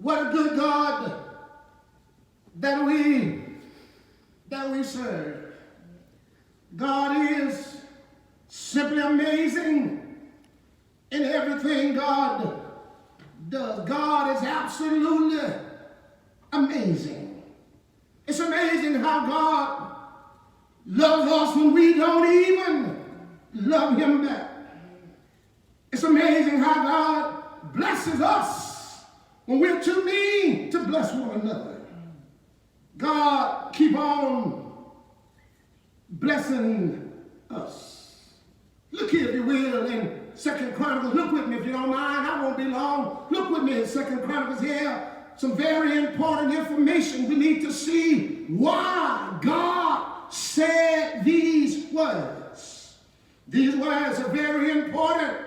What a good God that we serve. God is simply amazing in everything God does. God is absolutely amazing. It's amazing how God loves us when we don't even love him back. It's amazing how God blesses us when we're too mean to bless one another. God keep on blessing us. Look here, if you will, in 2 Chronicles. Look with me if you don't mind. I won't be long. Look with me in 2 Chronicles here. Some very important information. We need to see why God said these words. These words are very important.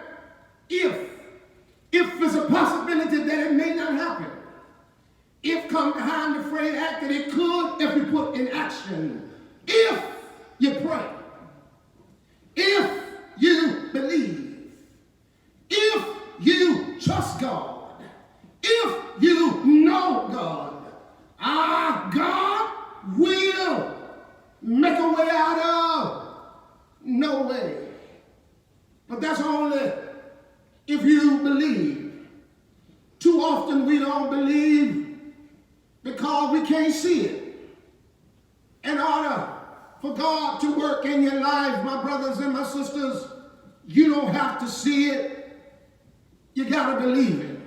If there's a possibility that it may not happen. If come behind the phrase act that it could if we put in action. If you pray. If you believe. If you trust God. If you know God. God will make a way out of no way. But that's only if you believe. Too often we don't believe because we can't see it. In order for God to work in your life, my brothers and my sisters, you don't have to see it. You got to believe it.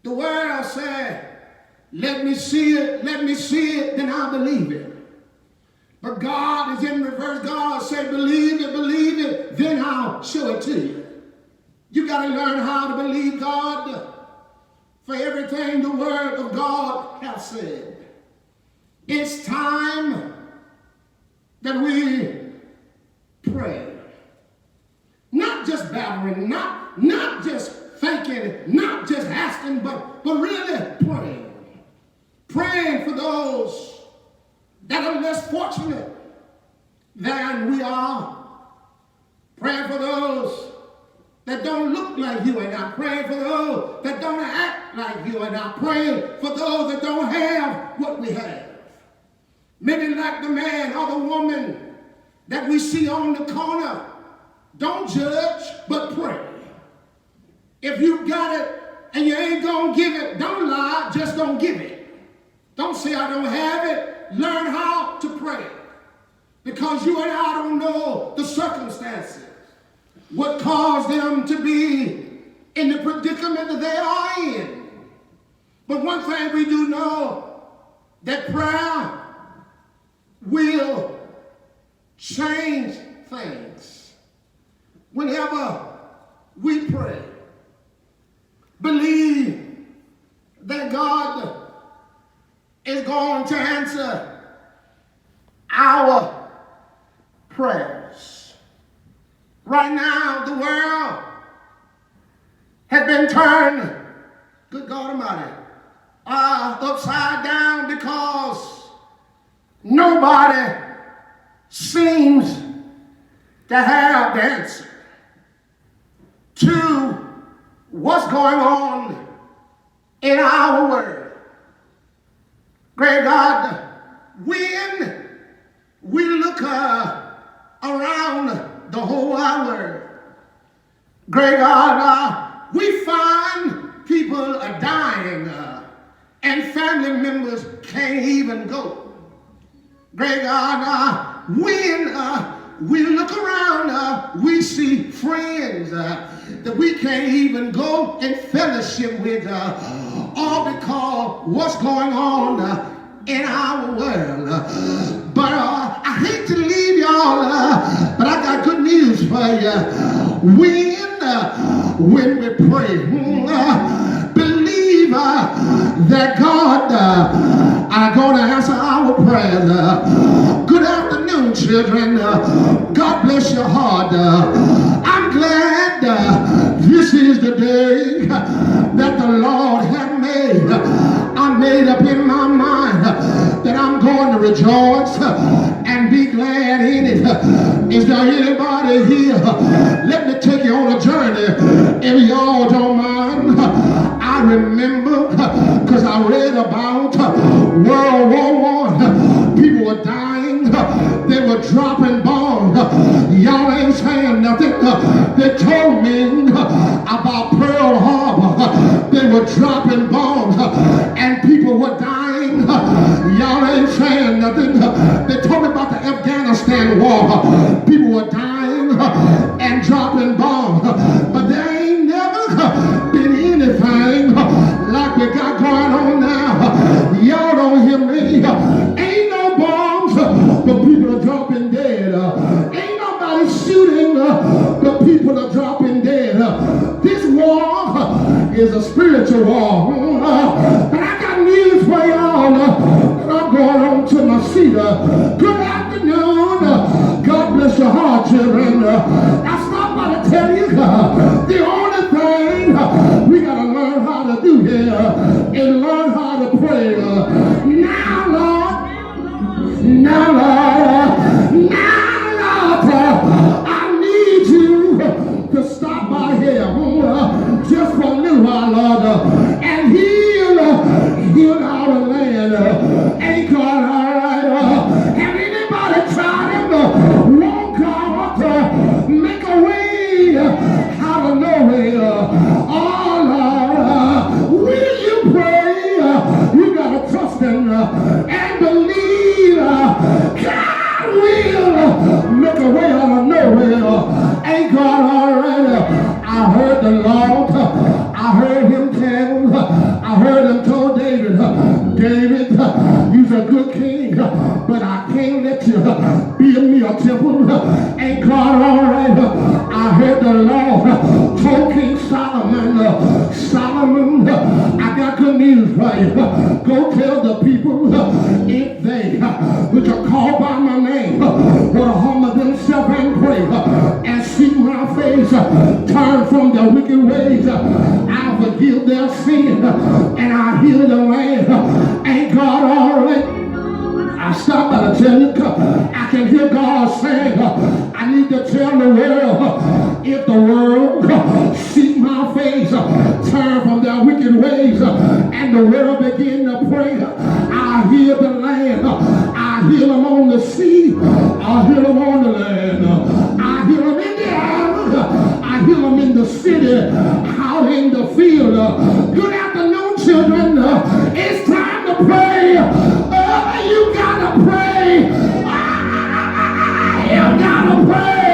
The world said, let me see it, then I'll believe it. But God is in reverse. God said, believe it, then I'll show it to you. You got to learn how to believe God for everything the word of God has said. It's time that we pray. Not just babbling, not just thinking, not just asking, but really praying. Praying for those that are less fortunate than we are. Praying for those that don't look like you and I. Praying for those that don't act like you and I. Praying for those that don't have what we have. Maybe like the man or the woman that we see on the corner. Don't judge, but pray. If you got it and you ain't gonna give it, don't lie, just don't give it. Don't say I don't have it. Learn how to pray. Because you and I don't know the circumstances. What caused them to be in the predicament that they are in. But one thing we do know, that prayer will change things. Whenever we pray, believe that God is going to answer our prayers. Right now, the world has been turned, good God Almighty, upside down because nobody seems to have the answer to what's going on in our world. Great God, when we look around the whole wide world, great God, we find people are dying and family members can't even go. Great God, when we look around, we see friends that we can't even go and fellowship with, all because what's going on in our world. But I hate to leave y'all, but I got good news for you. When we pray, believe that God are going to answer our prayers. Good afternoon, children. God bless your heart. I'm glad this is the day that the Lord has made. I made up in my mind that I'm going to rejoice and be glad in it. Is there anybody here? Let me take you on a journey. If y'all don't mind, I remember, because I read about World War I. People were dying. They were dropping bombs. Y'all ain't saying nothing. They told me about Pearl Harbor. They were dropping bombs and people were dying. Y'all ain't saying nothing. They told me about the Afghanistan war. People were dying and dropping bombs. But there ain't never been anything like we got going on now. Y'all don't hear me. Ain't no bombs, but people are dropping dead. Ain't nobody shooting, but people are dropping dead. This war is a spiritual war. But I got news for y'all. I'm going on to my seat. Good afternoon. God bless your heart, children. I stopped by to tell you the only thing we got to learn how to do here is learn how to pray. Now, Lord. Now, Lord. Now, Lord. I need you to stop by here just for a little while, Lord, and heal our land. Ain't God all right? Have anybody tried him? Won't God make a way out of nowhere? Oh, Lord, will you pray? You got to trust him and believe God will make a way out of nowhere. Ain't God all right? I heard the Lord. I heard him tell. I heard him tell David, David, you're a good king, but I can't let you build me a temple. Ain't God all right? I heard the Lord told King Solomon, Solomon, I got good news for you. Go tell the people if they, which are called by my name, will humble themselves and pray and seek my face, turn from their wicked ways, I'll forgive their sin and I'll heal the land. Ain't God all right? I stopped by to tell you, I can hear God saying, I need to tell the world, if the world seek my face, turn from their wicked ways, and the world begin to pray, I'll heal the land. I'll heal them on the sea. I'll heal them on the land. I'll heal them in the island. I'll heal them in the city, out in the field. Good afternoon, children. It's time to pray. You gotta pray. You gotta pray.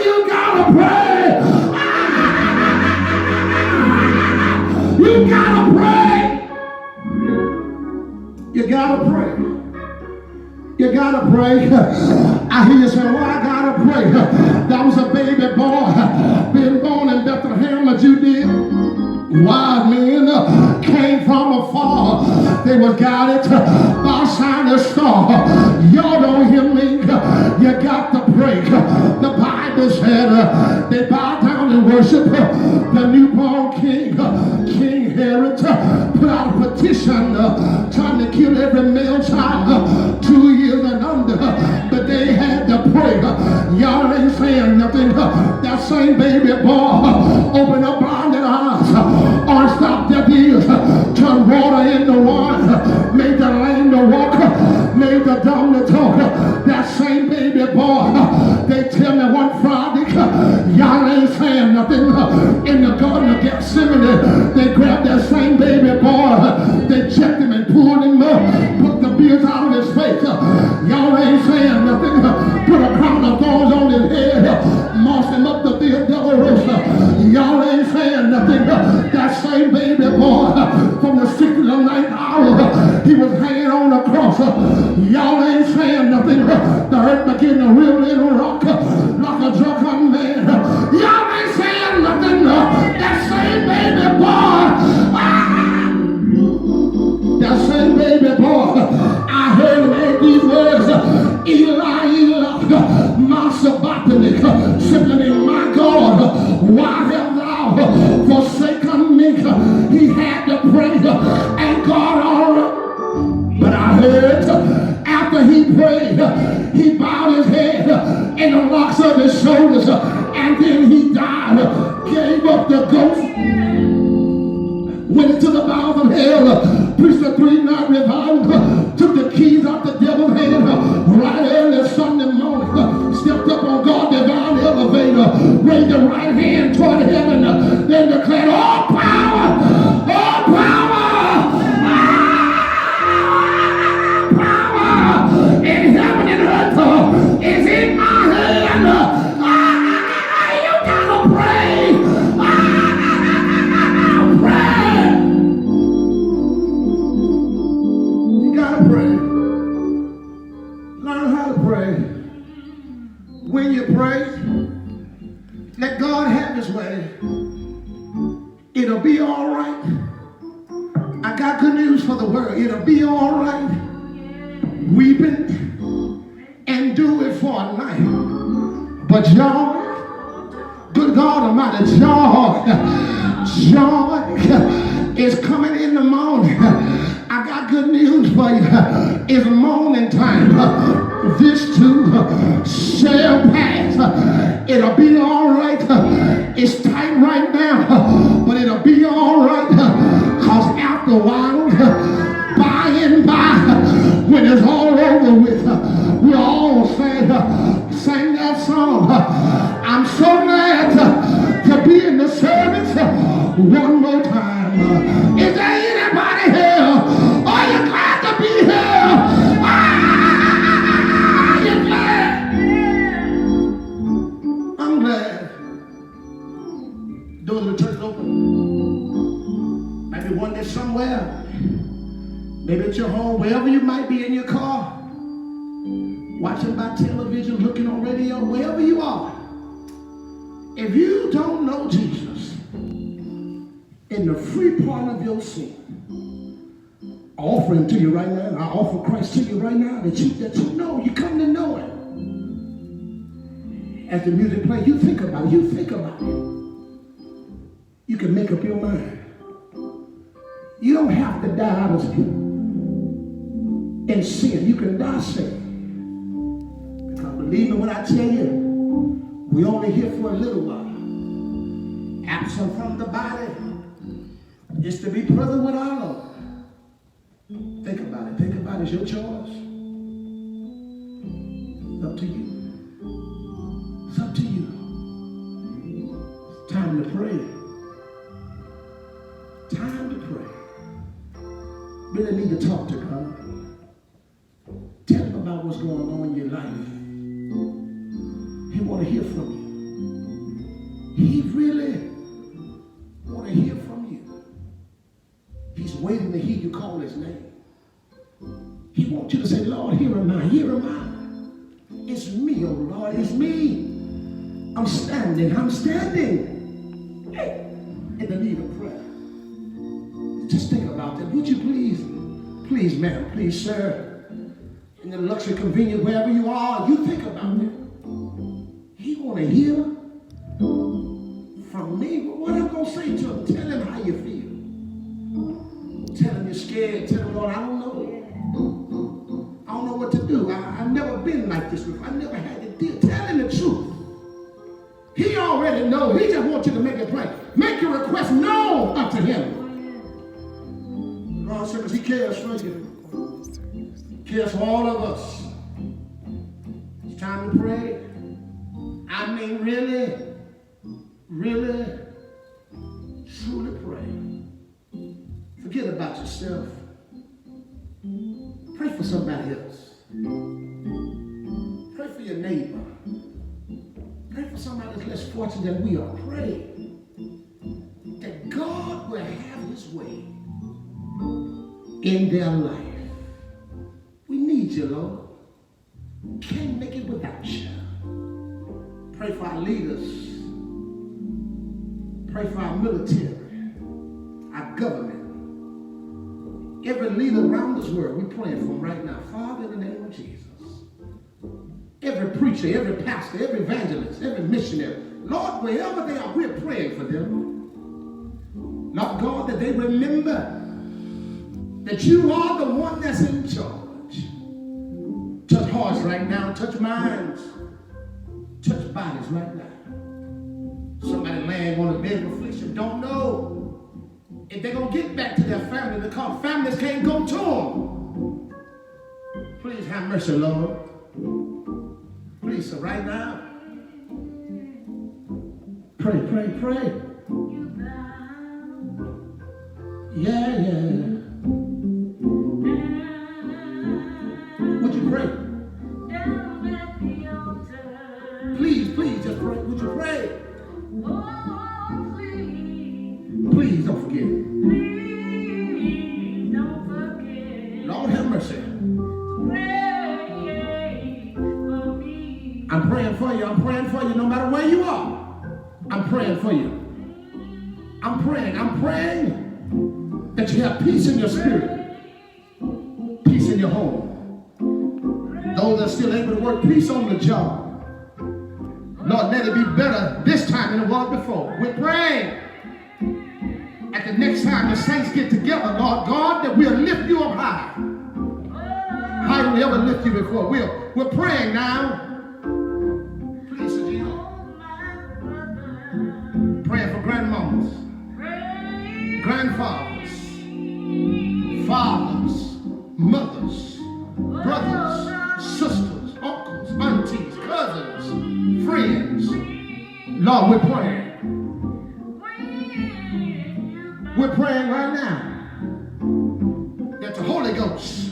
You gotta pray. You gotta pray. You gotta pray. You gotta pray. I hear you say, well, I gotta pray. That was a baby boy being born in Bethlehem, Judea. Wise men came from afar. They was guided by a shining star. Y'all don't hear me. You got to pray. The Bible said they bowed down and worship the newborn king. King Herod put out a petition trying to kill every male child 2 years and under. But they had to pray. Y'all ain't saying nothing. That same baby boy opened up blinded eyes. Unstopped their ears, turned water into wine, made the lame to walk, made the dumb to talk. That same baby boy, they tell me one Friday, y'all ain't saying nothing. In the Garden of Gethsemane, they grabbed that same baby boy, they checked him and pulled him up, put the beard out of his face. Y'all ain't saying nothing. Put a crown of thorns on his head, mossed him up the Via Dolorosa. Y'all ain't saying nothing. That same baby boy from the 6th to the 9th hour, he was hanging on the cross. Y'all ain't saying nothing. The earth began to reel and rock like a drunken man. Y'all ain't saying nothing. That same baby boy, that same baby boy, I heard him make these words, Eli, Eli, my sabachthani, simply meaning, my God, why have thou forsaken me? He had to pray, and God all right. But I heard after he prayed, he bowed his head in the locks of his shoulders, and then he died, gave up the Holy Ghost went into the bowels of hell, preached a 3-night revival, took the keys out the devil's hand, right early Sunday morning, stepped up on God's divine elevator, raised the right hand toward heaven, then declared, all power, in heaven and earth is in my hand. You gotta pray. Pray. You gotta pray. Learn how to pray. When you pray, let God have his way. It'll be all right. I got good news for the world. It'll be all right. Weeping and do it for a night, but joy, good God Almighty, joy is coming in the morning. I got good news for you. It's morning time. This too shall pass. It'll be all right. It's tight right now, but it'll be all right, because after a while, by and by, when it's all over with, we all sang that song. I'm so glad to be in the service one more time. Is there anybody here? Are you glad to be here? Are you glad? I'm glad. Doors of the church open. Maybe one day somewhere. Maybe at your home, wherever you might be, in your car, watching by television, looking on radio, wherever you are. If you don't know Jesus in the free pardon of your sin, I offer him to you right now. I offer Christ to you right now that you know, you come to know him. As the music plays, you think about it. You think about it. You can make up your mind. You don't have to die out of in sin. You can die saved. Because believe me when I tell you, we only here for a little while. Absent from the body is to be present with our Lord. Think about it. Think about it. It's your choice. It's up to you. It's up to you. It's time to pray. Time to pray. Really need to talk to God. Tell him about what's going on in your life. He want to hear from you. He really want to hear from you. He's waiting to hear you call his name. He wants you to say, Lord, here am I, here am I. It's me, oh Lord, it's me. I'm standing in the need of prayer. Just think about that. Would you please, ma'am, please, sir, in the luxury convenience, wherever you are, you think about it. He want to hear from me. What I'm going to say to him, tell him how you feel. Tell him you're scared. Tell him, Lord, I don't know. I don't know what to do. I've never been like this before. I never had to deal. Tell him the truth. He already knows. He just wants you to make it plain. Make your request known unto him. God said, because he cares for you. He cares for all of us. It's time to pray. I mean, really, truly pray. Forget about yourself. Pray for somebody else. Pray for your neighbor. Pray for somebody that's less fortunate than we are. Pray that God will have his way in their life. We need you, Lord. Can't make it without you. Pray for our leaders. Pray for our military, our government. Every leader around this world, we're praying for them right now. Father, in the name of Jesus. Every preacher, every pastor, every evangelist, every missionary. Lord, wherever they are, we're praying for them. Lord God, that they remember that you are the one that's in charge. Touch hearts right now. Touch minds. Touch bodies right now. Somebody Somebody laying on the bed of affliction don't know if they're going to get back to their family because families can't go to them. Please have mercy, Lord. Please, so right now, pray, pray, pray. Yeah, yeah. Would you pray? Please, please, just pray. Would you pray? Please don't forget. Please don't forget. Lord have mercy. Pray for me. I'm praying for you. I'm praying for you no matter where you are. I'm praying for you. I'm praying that you have peace in your spirit, peace in your home. Those that are still able to work, peace on the job. Lord, let it be better this time than it was before. We're praying at the next time the saints get together, Lord God, that we'll lift you up high. How did we ever lift you before? We're praying now. Please, Jesus. Praying for grandmamas, grandfathers, fathers, mothers, brothers, sisters, uncles, aunties, cousins, friends. Lord, we're praying. We're praying right now that the Holy Ghost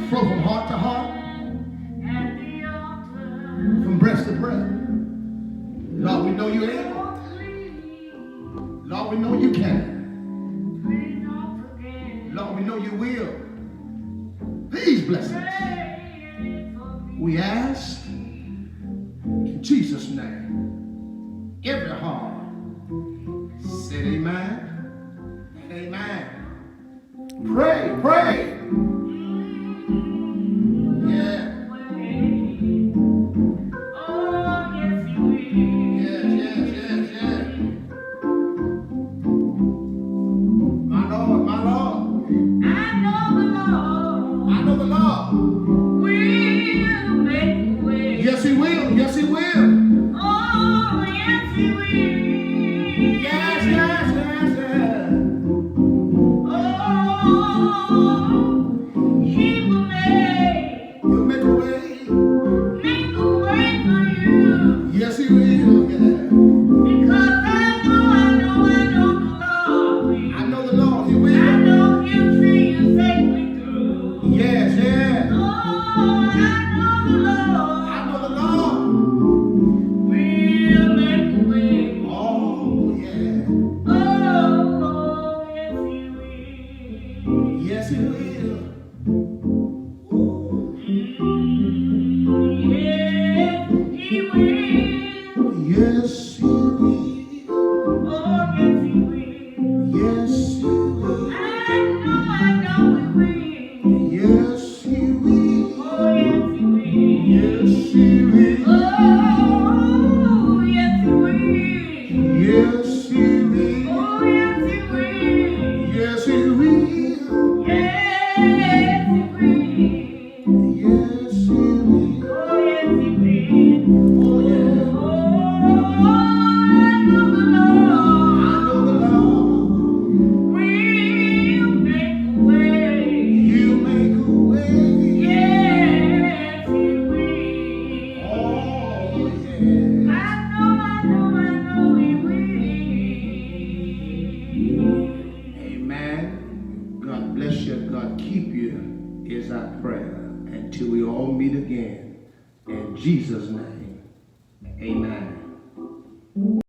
flow from heart to heart, from breast to breast. Lord, we know you're able. Lord, we know you can. Lord, we know you will. These blessings we ask in Jesus' name. Every heart said amen and amen. Pray, pray. Yeah. Yes, he will. Yes, he will. Oh, yes, he will. Yes, yes, yes, yes. Oh, he will make. He'll make a way. Make a way for you. Yes, he will. Yeah. Because I know the Lord will. I know the Lord. He will. I know he'll see you safely through. Yes, yes. Oh, I know the Lord. I know the Lord. Will make a way. Oh, yeah. Oh, yes, he will. Yes, he will. Yes, he will. Yes, he will. Oh, yes, he will. Yes, he will. I know he will. Yes, he will. Oh, yes, he will. Yes, he will. Oh, yes, he will. Yes, he will. Oh, yes, he will. Yes, he will. Yes, he will. Yes, he will. Oh, yes, he will. Oh, yeah. Oh, I know the Lord I know the Lord. will make a way. He'll make a way. Yes, he will. Oh, yeah. I know he will. Amen. God bless you. God keep you is our prayer until we all meet again. In Jesus' name, amen.